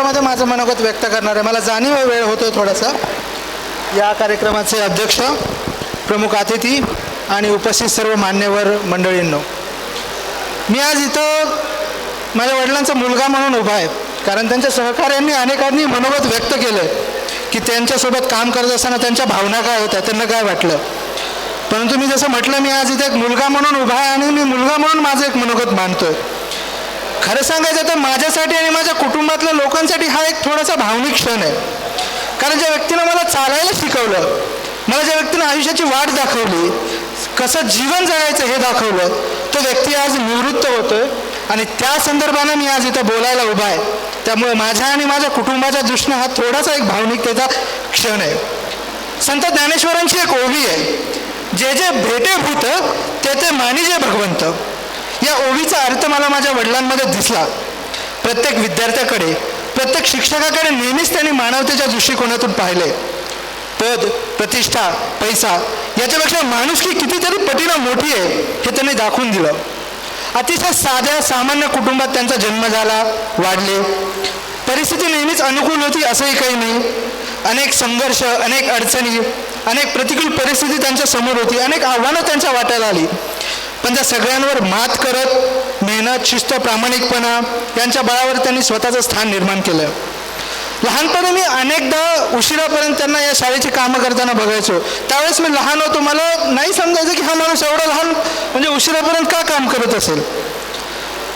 मिनिटामध्ये माझं मनोगत व्यक्त करणार आहे. मला जाणीव वेळ होतो थोडासा. या कार्यक्रमाचे अध्यक्ष, प्रमुख अतिथी आणि उपस्थित सर्व मान्यवर मंडळींनो, मी आज इथं माझ्या वडिलांचा मुलगा म्हणून उभा आहे. कारण त्यांच्या सहकाऱ्यांनी अनेकांनी मनोगत व्यक्त केलं की त्यांच्यासोबत काम करत असताना त्यांच्या भावना काय होत्या, त्यांना काय वाटलं. परंतु मी जसं म्हटलं, मी आज इथे एक मुलगा म्हणून उभा आहे आणि मी मुलगा म्हणून माझं एक मनोगत मांडतोय. खरं सांगायचं तर माझ्यासाठी आणि माझ्या कुटुंबातल्या लोकांसाठी हा एक थोडासा भावनिक क्षण आहे. कारण ज्या व्यक्तीनं मला चालायला शिकवलं, मला ज्या व्यक्तीनं आयुष्याची वाट दाखवली, कसं जीवन जगायचं हे दाखवलं, तो व्यक्ती आज निवृत्त होतोय आणि त्या संदर्भानं मी आज इथं बोलायला उभा आहे. त्यामुळे माझ्या आणि माझ्या कुटुंबाच्या दृष्टीनं हा थोडासा एक भावनिकतेचा क्षण आहे. संत ज्ञानेश्वरांची एक ओवी आहे, जे जे भेटे भूत ते ते मानिजे भगवंत. या ओवीचा अर्थ मला माझ्या वडिलांमध्ये दिसला. प्रत्येक विद्यार्थ्याकडे, प्रत्येक शिक्षकाकडे नेहमीच त्यांनी मानवतेच्या दृष्टिकोनातून पाहिले. पद, प्रतिष्ठा, पैसा याच्यापेक्षा माणुसकी कितीतरी पटीनं मोठी आहे हे त्यांनी दाखवून दिलं. अतिशय साध्या सामान्य कुटुंबात त्यांचा जन्म झाला, वाढले. परिस्थिती नेहमीच अनुकूल होती असंही काही नाही. अनेक संघर्ष, अनेक अडचणी, अनेक प्रतिकूल परिस्थिती त्यांच्या समोर होती, अनेक आव्हानं त्यांच्या वाट्याला आली. पण त्या सगळ्यांवर मात करत मेहनत, शिस्त, प्रामाणिकपणा यांच्या बळावर त्यांनी स्वतःचं स्थान निर्माण केलं. लहानपणी मी अनेकदा उशिरापर्यंत त्यांना या शाळेची कामं करताना बघायचो. त्यावेळेस मी लहान होतो, मला नाही समजायचं की हा माणूस एवढा लहान म्हणजे उशिरापर्यंत का काम करत असेल.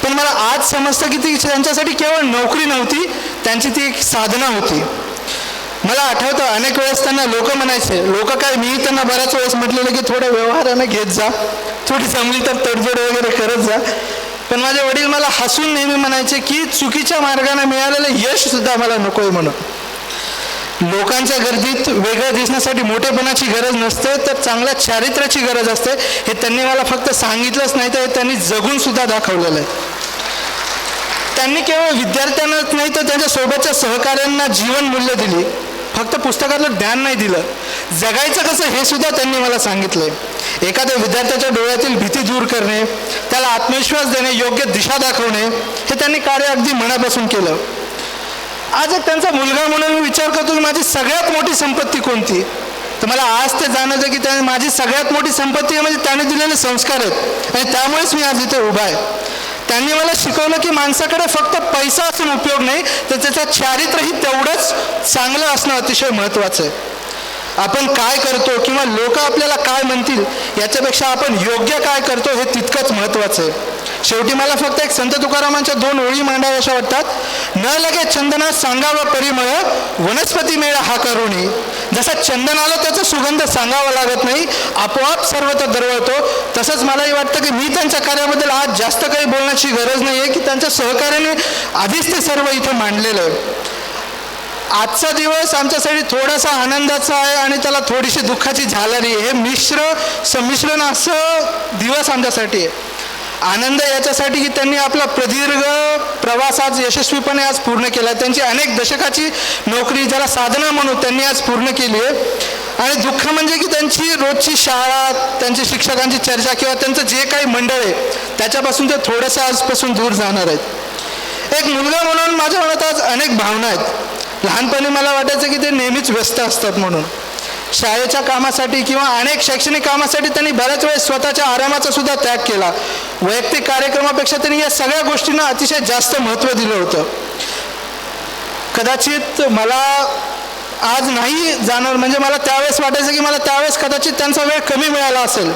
पण मला आज समजतं की ती त्यांच्यासाठी केवळ नोकरी नव्हती, त्यांची ती एक साधना होती. मला आठवतं अनेक वेळेस त्यांना लोक म्हणायचे, लोक काय, मी त्यांना बऱ्याच वेळेस म्हटलेलं की थोडं व्यवहारानं घेत जा, थोडी जमली तर तडजोड वगैरे करत जा. पण माझे वडील मला हसून नेहमी म्हणायचे की चुकीच्या मार्गाने मिळालेलं यश सुद्धा मला नकोय म्हणून. लोकांच्या गर्दीत वेगळं दिसण्यासाठी मोठेपणाची गरज नसते, तर चांगल्या चारित्र्याची गरज असते. हे त्यांनी मला फक्त सांगितलंच नाही, तर त्यांनी जगून सुद्धा दाखवलेलं आहे. त्यांनी केवळ विद्यार्थ्यांनाच नाही तर त्यांच्या सोबतच्या सहकाऱ्यांना जीवन मूल्य दिली. फक्त पुस्तकातलं ज्ञान नाही दिलं, जगायचं कसं हे सुद्धा त्यांनी मला सांगितलंय. एखाद्या विद्यार्थ्याच्या डोळ्यातील भीती दूर करणे, त्याला आत्मविश्वास देणे, योग्य दिशा दाखवणे, हे त्यांनी कार्य अगदी मनापासून केलं. आज एक त्यांचा मुलगा म्हणून मी विचार करतो की माझी सगळ्यात मोठी संपत्ती कोणती, तर मला आज ते जाणवतं की माझी सगळ्यात मोठी संपत्ती म्हणजे त्याने दिलेले संस्कार आहेत. आणि त्यामुळेच मी आज इथे उभा आहे. त्यांनी मला शिकवलं की माणसाकडे फक्त पैसा असून उपयोग नाही, तर त्याचं चारित्र्यही तेवढंच चांगलं असणं अतिशय महत्त्वाचं आहे. आपण काय करतो किंवा लोक आपल्याला काय म्हणतील याच्यापेक्षा आपण योग्य काय करतो हे तितकंच महत्त्वाचं आहे. शेवटी मला फक्त एक संत तुकारामांच्या 2 ओळी मांडाव्याशा वाटतात. न लगे चंदना सांगावं परिमळ, वनस्पती मेळ हा करुणी. जसा चंदनाला त्याचा सुगंध सांगावा लागत नाही, आपोआप सर्वत्र दरवळतो, तसंच मलाही वाटतं की मी त्यांच्या कार्याबद्दल आज जास्त काही बोलण्याची गरज नाही आहे की त्यांच्या सहकार्याने आधीच ते सर्व इथं मांडलेलं आहे. आजचा दिवस आमच्यासाठी थोडासा आनंदाचा आहे आणि त्याला थोडीशी दुःखाची झालरी आहे. हे संमिश्रण असं दिवस आमच्यासाठी आहे. आनंद याच्यासाठी की त्यांनी आपला प्रदीर्घ प्रवास आज यशस्वीपणे आज पूर्ण केला. त्यांची अनेक दशकाची नोकरी, ज्याला साधना म्हणून, त्यांनी आज पूर्ण केली आहे. आणि दुःख म्हणजे की त्यांची रोजची शाळा, त्यांची शिक्षकांची चर्चा किंवा त्यांचं जे काही मंडळ आहे त्याच्यापासून ते थोडंसं आजपासून दूर जाणार आहेत. एक मुलगा म्हणून माझ्या मनात आज अनेक भावना आहेत. लहानपणी मला वाटायचं की ते नेहमीच व्यस्त असतात म्हणून. शाळेच्या कामासाठी किंवा अनेक शैक्षणिक कामासाठी त्यांनी बऱ्याच वेळेस स्वतःच्या आरामाचा सुद्धा त्याग केला. वैयक्तिक कार्यक्रमापेक्षा त्यांनी या सगळ्या गोष्टींना अतिशय जास्त महत्त्व दिलं होतं. कदाचित मला आज नाही जाणवलं, म्हणजे मला त्यावेळेस वाटायचं की मला त्यावेळेस कदाचित त्यांचा वेळ कमी मिळाला असेल.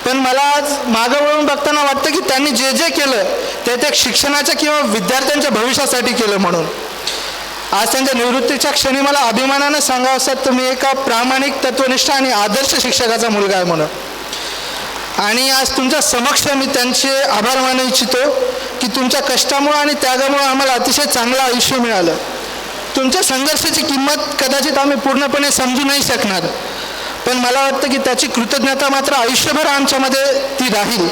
पण मला आज मागं वळून बघताना वाटतं की त्यांनी जे जे केलं ते शिक्षणाच्या किंवा विद्यार्थ्यांच्या भविष्यासाठी केलं म्हणून. आज त्यांच्या निवृत्तीच्या क्षणी मला अभिमानानं सांगावं असं, तुम्ही एका प्रामाणिक, तत्वनिष्ठ आणि आदर्श शिक्षकाचा मुलगा आहे म्हणून. आणि आज तुमच्या समक्ष मी त्यांचे आभार मानू इच्छितो की तुमच्या कष्टामुळं आणि त्यागामुळं आम्हाला अतिशय चांगलं आयुष्य मिळालं. तुमच्या संघर्षाची किंमत कदाचित आम्ही पूर्णपणे समजू नाही शकणार, पण मला वाटतं की त्याची कृतज्ञता मात्र आयुष्यभर आमच्यामध्ये ती राहील.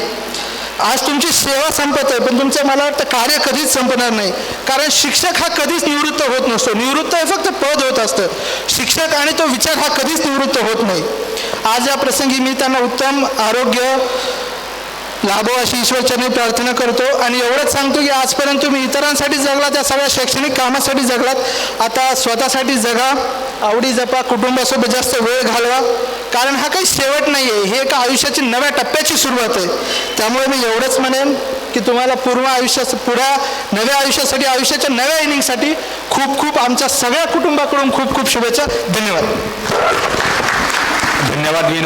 आज तुमची सेवा संपत आहे, पण तुमचं मला वाटतं कार्य कधीच संपणार नाही. कारण शिक्षक हा कधीच निवृत्त होत नसतो. निवृत्त हे फक्त पद होत असतं. शिक्षक आणि तो विचार हा कधीच निवृत्त होत नाही. आज या प्रसंगी मी त्यांना उत्तम आरोग्य, लाभो अशी ईश्वरचरणी प्रार्थना करतो. आणि एवढंच सांगतो की आजपर्यंत तुम्ही इतरांसाठी जगलात, त्या सगळ्या शैक्षणिक कामासाठी जगलात, आता स्वतःसाठी जगा, आवडी जपा, कुटुंबासोबत जास्त वेळ घालवा, कारण हा काही शेवट नाही आहे, हे एका आयुष्याची नव्या टप्प्याची सुरुवात आहे. त्यामुळे मी एवढंच म्हणेन की तुम्हाला नव्या आयुष्यासाठी, आयुष्याच्या नव्या इनिंगसाठी खूप खूप आमच्या सगळ्या कुटुंबाकडून खूप खूप शुभेच्छा. धन्यवाद. धन्यवाद.